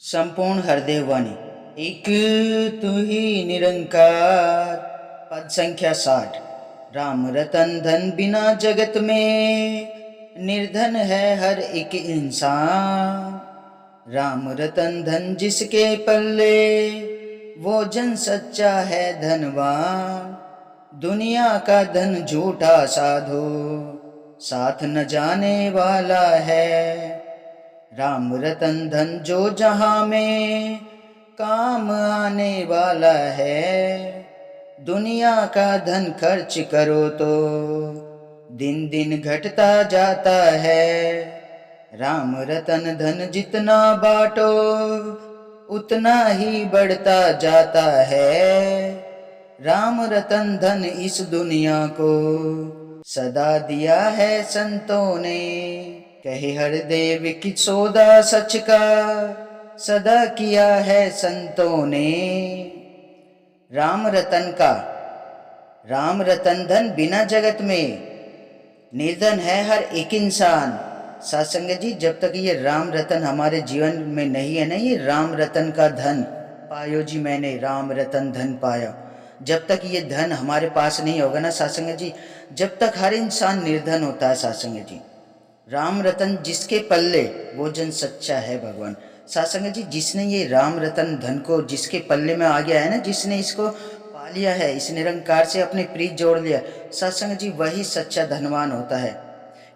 संपूर्ण हृदय वाणी। एक तू ही निरंकार। पद संख्या 60। राम रतन धन बिना जगत में निर्धन है हर एक इंसान। राम रतन धन जिसके पल्ले वो जन सच्चा है धनवान। दुनिया का धन झूठा साधो साथ न जाने वाला है। राम रतन धन जो जहां में काम आने वाला है। दुनिया का धन खर्च करो तो दिन दिन घटता जाता है। राम रतन धन जितना बांटो उतना ही बढ़ता जाता है। राम रतन धन इस दुनिया को सदा दिया है संतों ने। कहे हर देव की सौदा सच का सदा किया है संतों ने। राम रतन का राम रतन धन बिना जगत में निर्धन है हर एक इंसान। सत्संग जी, जब तक ये राम रतन हमारे जीवन में नहीं है ना, ये राम रतन का धन पायो जी मैंने राम रतन धन पाया, जब तक ये धन हमारे पास नहीं होगा ना सत्संग जी, जब तक हर इंसान निर्धन होता है सत्संग जी। राम रतन जिसके पल्ले वो जन सच्चा है भगवान। सत्संग जी, जिसने ये राम रतन धन को जिसके पल्ले में आ गया है ना, जिसने इसको पा लिया है, इस निरंकार से अपने प्रीत जोड़ लिया, सत्संग जी वही सच्चा धनवान होता है।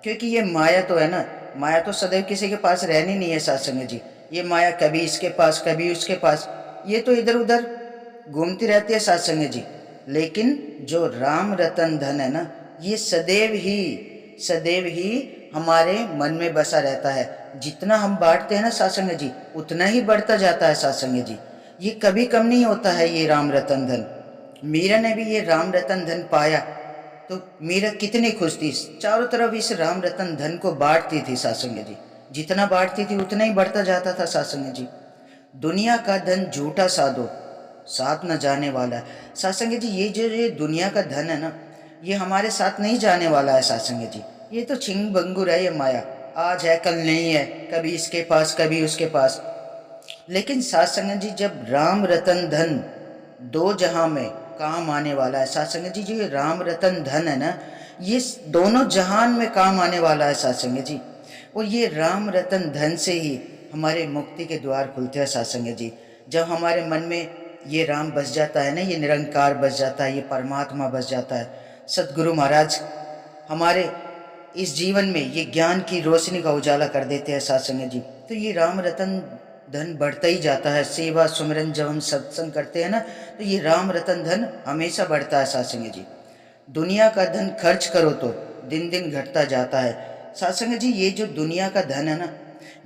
क्योंकि ये माया तो है ना, माया तो सदैव किसी के पास रहनी नहीं है सत्संग जी। ये माया कभी इसके पास कभी उसके पास, ये तो इधर उधर घूमती रहती है सत्संग जी। लेकिन जो राम रतन धन है ना, ये सदैव ही हमारे मन में बसा रहता है। जितना हम बांटते हैं ना सत्संग जी, उतना ही बढ़ता जाता है सत्संग जी। ये कभी कम नहीं होता है ये राम रतन धन। मीरा ने भी ये राम रतन धन पाया तो मीरा कितनी खुश थी, चारों तरफ इस राम रतन धन को बांटती थी सत्संग जी। जितना बांटती थी उतना ही बढ़ता जाता था सत्संग जी। दुनिया का धन झूठा साधो साथ न जाने वाला है सत्संग जी। ये दुनिया का धन है ना, ये हमारे साथ नहीं जाने वाला है सत्संग जी। ये तो छिंग भंगुर है, ये माया आज है कल नहीं है, कभी इसके पास कभी उसके पास। लेकिन सत्संग जी, जब राम रतन धन दो जहां में काम आने वाला है सत्संग जी, जो ये राम रतन धन है ना, ये दोनों जहान में काम आने वाला है सत्संग जी। और ये राम रतन धन से ही हमारे मुक्ति के द्वार खुलते हैं सत्संग जी। जब हमारे मन में ये राम बस जाता है ना, ये निरंकार बस जाता है, ये परमात्मा बस जाता है। सतगुरु महाराज हमारे इस जीवन में ये ज्ञान की रोशनी का उजाला कर देते हैं सत्संग जी। तो ये राम रतन धन बढ़ता ही जाता है। सेवा सुमिरन जब हम सत्संग करते हैं ना, तो ये राम रतन धन हमेशा बढ़ता है सत्संग जी। दुनिया का धन खर्च करो तो दिन दिन घटता जाता है सत्संग जी। ये जो दुनिया का धन है ना,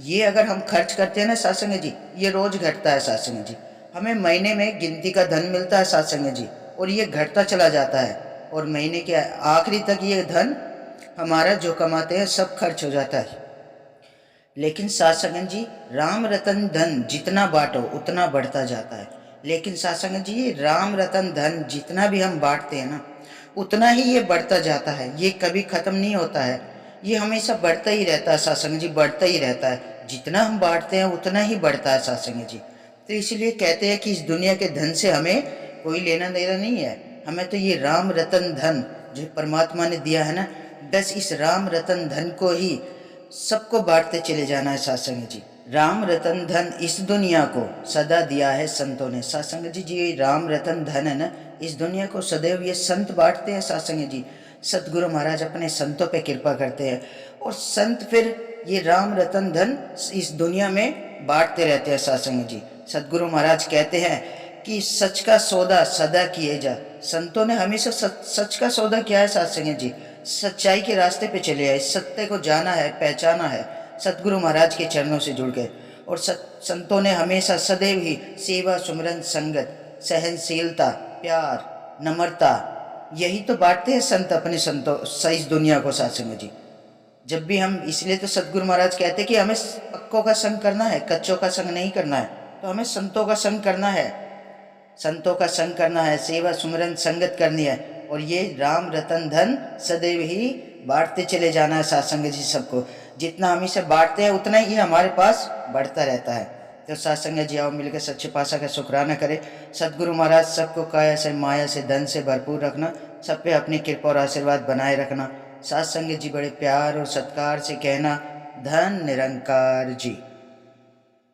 ये अगर हम खर्च करते हैं ना सत्संग जी, ये रोज घटता है सत्संग जी। हमें महीने में गिनती का धन मिलता है सत्संग जी, और ये घटता चला जाता है, और महीने के आखिरी तक ये धन हमारा जो कमाते हैं सब खर्च हो जाता है। लेकिन सत्संग जी, राम रतन धन जितना बांटो उतना बढ़ता जाता है। लेकिन सत्संग जी, ये राम रतन धन जितना भी हम बांटते हैं ना, उतना ही ये बढ़ता जाता है, ये कभी खत्म नहीं होता है, ये हमेशा बढ़ता ही रहता है सत्संग जी, बढ़ता ही रहता है। जितना हम बांटते हैं उतना ही बढ़ता है सत्संग जी। तो इसलिए कहते हैं कि इस दुनिया के धन से हमें कोई लेना देना नहीं है, हमें तो ये राम रतन धन जो परमात्मा ने दिया है ना, बस इस राम रतन धन को ही सबको बांटते चले जाना है सत्संग जी। राम रतन धन इस दुनिया को सदा दिया है संतों ने सत्संग जी। ये राम रतन धन है ना, इस दुनिया को सदैव ये संत बांटते हैं सत्संग जी। सतगुरु महाराज अपने संतों पे कृपा करते हैं, और संत फिर ये राम रतन धन इस दुनिया में बांटते रहते हैं सत्संग जी। सतगुरु महाराज कहते हैं कि सच का सौदा सदा किए जा। संतों ने हमेशा सच का सौदा किया है सत्संग जी। सच्चाई के रास्ते पे चले आए, सत्य को जाना है, पहचाना है, सतगुरु महाराज के चरणों से जुड़ गए। और संतों ने हमेशा सदैव ही सेवा सुमिरन संगत सहनशीलता प्यार नम्रता, यही तो बांटते हैं संत अपने संतों इस दुनिया को सत्संग जी। जब भी हम, इसलिए तो सतगुरु महाराज कहते हैं कि हमें पक्कों का संग करना है, कच्चों का संग नहीं करना है। तो हमें संतों का संग करना है, संतों का संग करना है, सेवा सुमिरन संगत करनी है, और ये राम रतन धन सदैव ही बांटते चले जाना है सत्संग जी सबको। जितना हम इसे बांटते हैं उतना ही हमारे पास बढ़ता रहता है। तो सत्संग जी आओ मिलकर सच्चे पातशाह का शुक्राना करें। सदगुरु महाराज सबको काया से माया से धन से भरपूर रखना, सब पे अपनी कृपा और आशीर्वाद बनाए रखना। सत्संग जी बड़े प्यार और सत्कार से कहना, धन निरंकार जी।